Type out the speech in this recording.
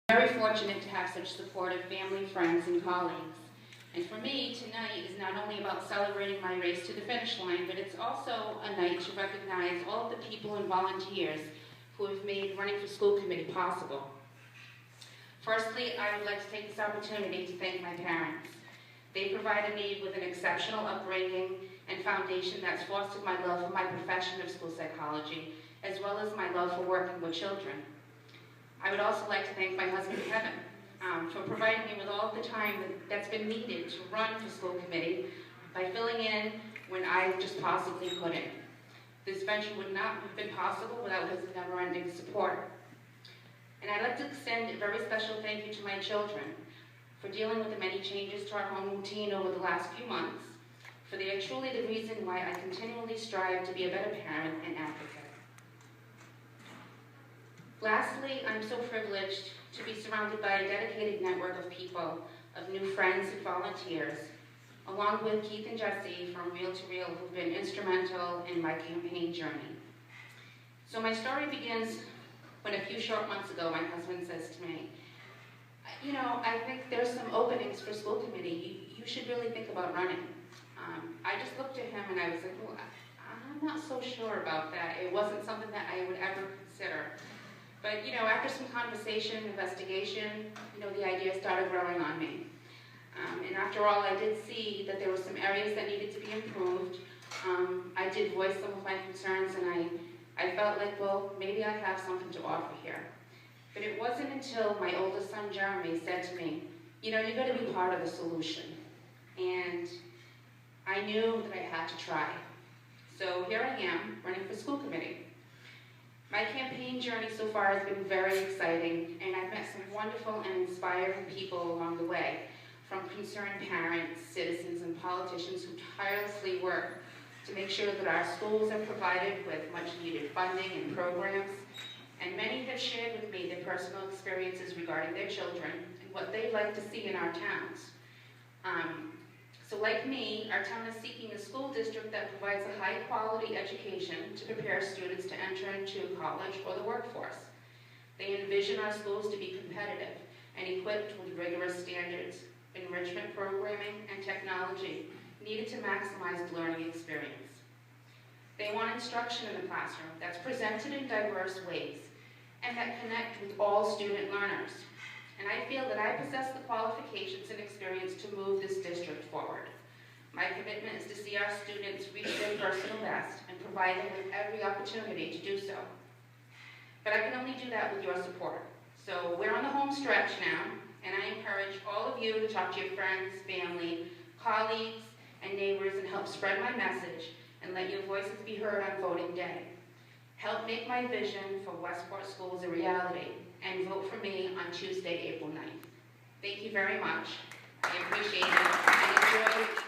Very fortunate to have such supportive family, friends, and colleagues. And for me, tonight is not only about celebrating my race to the finish line, but it's also a night to recognize all of the people and volunteers who have made running for school committee possible. Firstly, I would like to take this opportunity to thank my parents. They provided me with an exceptional upbringing and foundation that's fostered my love for my profession of school psychology, as well as my love for working with children. I would also like to thank my husband, Kevin, for providing me with all the time that's been needed to run for school committee by filling in when I just possibly couldn't. This venture would not have been possible without his never-ending support. And I'd like to extend a very special thank you to my children for dealing with the many changes to our home routine over the last few months, for they are truly the reason why I continually strive to be a better parent and advocate. Lastly, I'm so privileged to be surrounded by a dedicated network of people, of new friends and volunteers, along with Keith and Jesse from Reel to Reel, who've been instrumental in my campaign journey. So my story begins when a few short months ago, my husband says to me, you know, I think there's some openings for school committee. You should really think about running. I just looked at him and I was like, well, I'm not so sure about that. It wasn't something that I would ever consider. But, you know, after some conversation, investigation, you know, the idea started growing on me. And after all, I did see that there were some areas that needed to be improved. I did voice some of my concerns, and I felt like, well, maybe I have something to offer here. But it wasn't until my oldest son, Jeremy, said to me, you know, you've got to be part of the solution. And I knew that I had to try. So here I am, running for school committee. My campaign journey so far has been very exciting, and I've met some wonderful and inspiring people along the way, from concerned parents, citizens, and politicians who tirelessly work to make sure that our schools are provided with much-needed funding and programs. And many have shared with me their personal experiences regarding their children and what they'd like to see in our towns. So like me, our town is seeking a school district that provides a high-quality education to prepare students to enter into college or the workforce. They envision our schools to be competitive and equipped with rigorous standards, enrichment programming, and technology needed to maximize the learning experience. They want instruction in the classroom that's presented in diverse ways and that connect with all student learners. And I feel that I possess the qualifications and experience to move this district forward. My commitment is to see our students reach their personal best and provide them with every opportunity to do so. But I can only do that with your support. So we're on the home stretch now, and I encourage all of you to talk to your friends, family, colleagues, and neighbors and help spread my message and let your voices be heard on voting day. Help make my vision for Westport schools a reality, and vote for me on Tuesday, April 9th. Thank you very much. I appreciate it, and enjoy